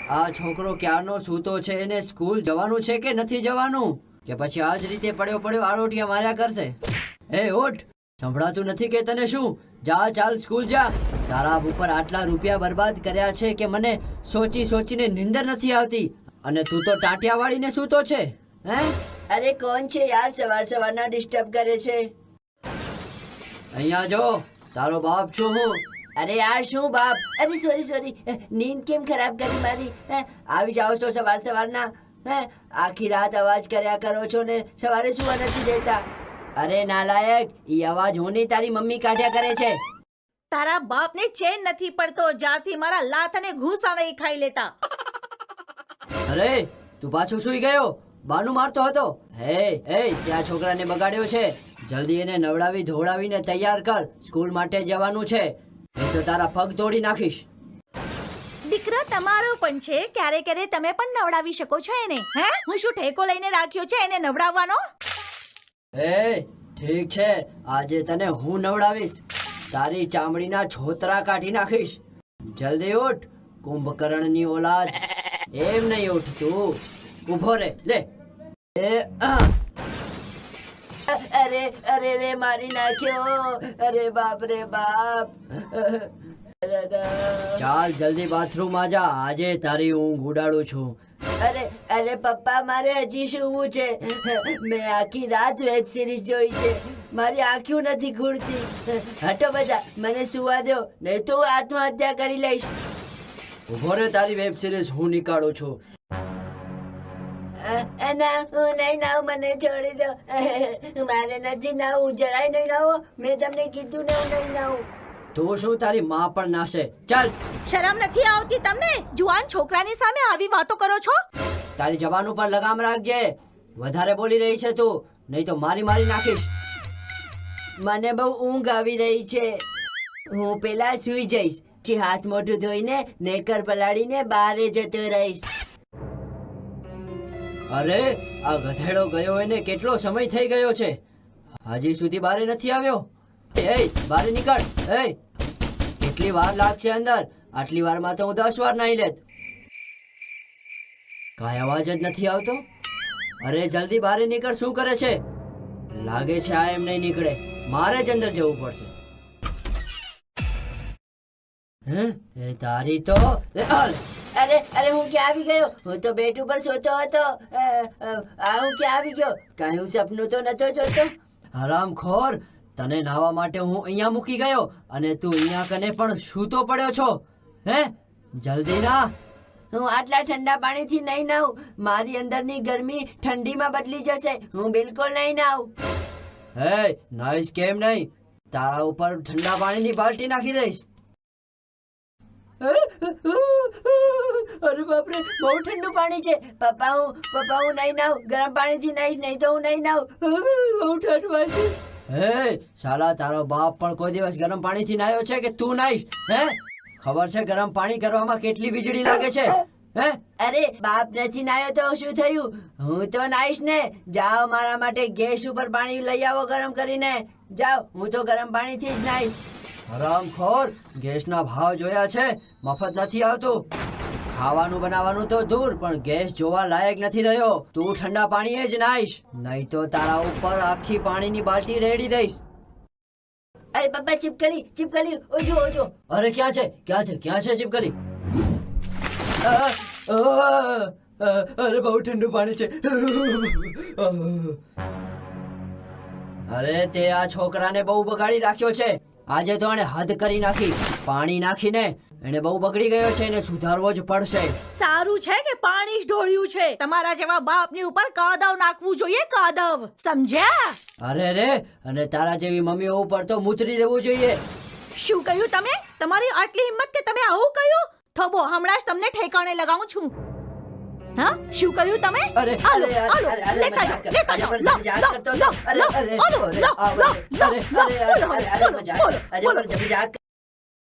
આ છોકરો ક્યારનો સૂતો છે, એને સ્કૂલ જવાનું છે કે નથી જવાનું, કે પછી આ જ રીતે પડ્યો પડ્યો આરોટિયા માર્યા કરશે? એ ઉઠ, સંભળાતું નથી કે તને? શું, જા ચાલ સ્કૂલ જા. તારા ઉપર આટલા રૂપિયા બરબાદ કર્યા છે કે મને સોચી સોચીને નીંદર નથી આવતી, અને તું તો ટાંટિયા વાળીને સૂતો છે. હે, અરે કોણ છે યાર સવાર સવારના ડિસ્ટર્બ કરે છે? અહીંયા જો, તારો બાપ છું હું. અરે યાર શું બાપ? અરે સોરી, નીંદ કેમ ખરાબ કરી મારી? આવી જાઓ છો સવાર સવારના? આખી રાત અવાજ કર્યા કરો છો ને સવારે સુવા નથી દેતા. અરે નાલાયક, ઈ અવાજ હું નહીં, તારી મમ્મી કાઢ્યા કરે છે. તારા બાપને ચેન નથી પડતો જ્યારથી મારા લાત અને ઘૂસા નહીં ખાઈ લેતા. અરે તું પાછું સૂઈ ગયો? બાનું મારતો હતો. હે ત્યાં છોકરાને બગાડ્યો છે, જલ્દી એને નવડાવી ધોવડાવીને તૈયાર કર, સ્કૂલ માટે જવાનું છે, નહીં તો તારા પગ તોડી નાખીશ. દીકરો તમારો પણ છે, ક્યારે ક્યારે તમે પણ નવડાવી શકો છો એને. હે, હું શું ઠેકો લઈને રાખ્યો છે એને નવડાવવાનો? ઠીક છે, આજે તને હું નવડાવીશ, તારી ચામડીના છોતરા કાઢી નાખીશ. જલ્દી ઉઠ, કુંભકર્ણની ઓલાદ. એમ નહીં ઉઠતું, ઊભો રે. લે અરે રે મારી નાખ્યો. અરે બાપ રે બાપ. ચાલ જલ્દી બાથરૂમમાં જા, આજે તારી ઊંઘ ઉડાડું છું. અરે પપ્પા, મારે હજી સૂવું છે. મેં આખી રાત વેબ સિરીઝ જોઈ છે, મારી આંખો નથી ખુલતી. હટો બધા, મને સુવા દો, નહીં તો હું આત્મહત્યા કરી લઈશ. ઊભો રે, તારી વેબ સિરીઝ હું નીકાળું છું. ના, હું નહીં નાવું, મને છોડી દો. મારે નથી નાવું, જરાય નહીં નાવું. મેં તમને કીધું ને હું નહીં નાવું. તું શું, તારી માં પણ નાશે. ચાલ. શરમ નથી આવતી તમને? જુવાન છોકરાની સામે આવી વાતો કરો છો? તારી જબાન ઉપર લગામ રાખજે, વધારે બોલી રહી છે તું, નહીં તો મારી નાખીશ. મને બહુ ઊંઘ આવી રહી છે, હું પેલા સૂઈ જઈશ, પછી હાથ મોઢું ધોઈને નેકર પલાળીને બહાર જતો રહીશ. અરે આ ગધેડો ગયો એને કેટલો સમય થઈ ગયો છે, હજી સુધી બારે નથી આવ્યો. બારે નીકળ. કેટલી વાર લાગશે અંદર? આટલી વારમાં તો હું 10 વાર નાહી લેત. કાંઈ અવાજ જ નથી આવતો. અરે જલ્દી બારે નીકળ, શું કરે છે? લાગે છે આ એમ નહીં નીકળે, મારે જ અંદર જવું પડશે. એ તારી તો. અરે હું ક્યાં આવી ગયો? હું તો બેડ ઉપર સોતો હતો. હું ક્યાં આવી ગયો? કાંઈ હું સપનું તો નતો જોતો. હરામખોર, તને નાહવા માટે હું અહીંયા મૂકી ગયો અને તું અહીંયા કને પણ સૂતો પડ્યો છો. જલ્દી ના. હું આટલા ઠંડા પાણીથી નહીં નાહું, મારી અંદરની ગરમી ઠંડીમાં બદલી જશે. હું બિલકુલ નહીં નાહું. નાઈશ કેમ નહીં? તારા ઉપર ઠંડા પાણીની બાલટી નાખી દઈશ. અરે બાપરે, બહુ ઠંડુ પાણી છે. પપ્પા હું નહીં નાહું, ગરમ પાણીથી નાહીશ, નહીં તો હું નહીં નાહું. બહુ ઠંડ વાગે. સાલા, તારો બાપ પણ કોઈ દિવસ ગરમ પાણીથી નાહ્યો છે કે તું નાહીશ? ખબર છે ગરમ પાણી કરવામાં કેટલી વીજળી લાગે છે? અરે બાપ નથી નાહ્યો તો શું થયું? હું તો નાહીશ ને. જાઓ, મારા માટે ગેસ ઉપર પાણી લઈ આવો ગરમ કરીને. જાઓ, હું તો ગરમ પાણીથી જ નાહીશ. હરામખોર, ગેસના ભાવ જોયા છે? મફત નથી આવતું. ખાવાનું બનાવવાનું તો દૂર, પણ ગેસ જોવા લાયક નથી રહ્યો. તું ઠંડા પાણીએ જ નાહીશ, નહીં તો તારા ઉપર આખી પાણીની બાલટી રેડી દઈશ. અરે પપ્પા, ચીપકલી, ઓજો. અરે ક્યાં છે ચીપકલી? અરે બહુ ઠંડુ પાણી છે. અરે તે આ છોકરાને બહુ બગાડી રાખ્યો છે. આજે તો એને હદ કરી નાખી. પાણી નાખીને એને બહુ બગડી ગયો છે, એને સુધારવો જ પડશે. સારું છે કે પાણી જ ઢોળ્યું છે. તમારા જેવા બાપની ઉપર કાદવ નાખવું જોઈએ, કાદવ, સમજ્યા? અરે અને તારા જેવી મમ્મીઓ ઉપર તો મૂતરી દેવું જોઈએ. શું કહ્યું તમે? તમારી આટલી હિંમત કે તમે આવું કહ્યું? થબો, હમણાં જ તમને ઠેકાણે લગાવું છું. હા, શું કહ્યું તમે? અરે મજાક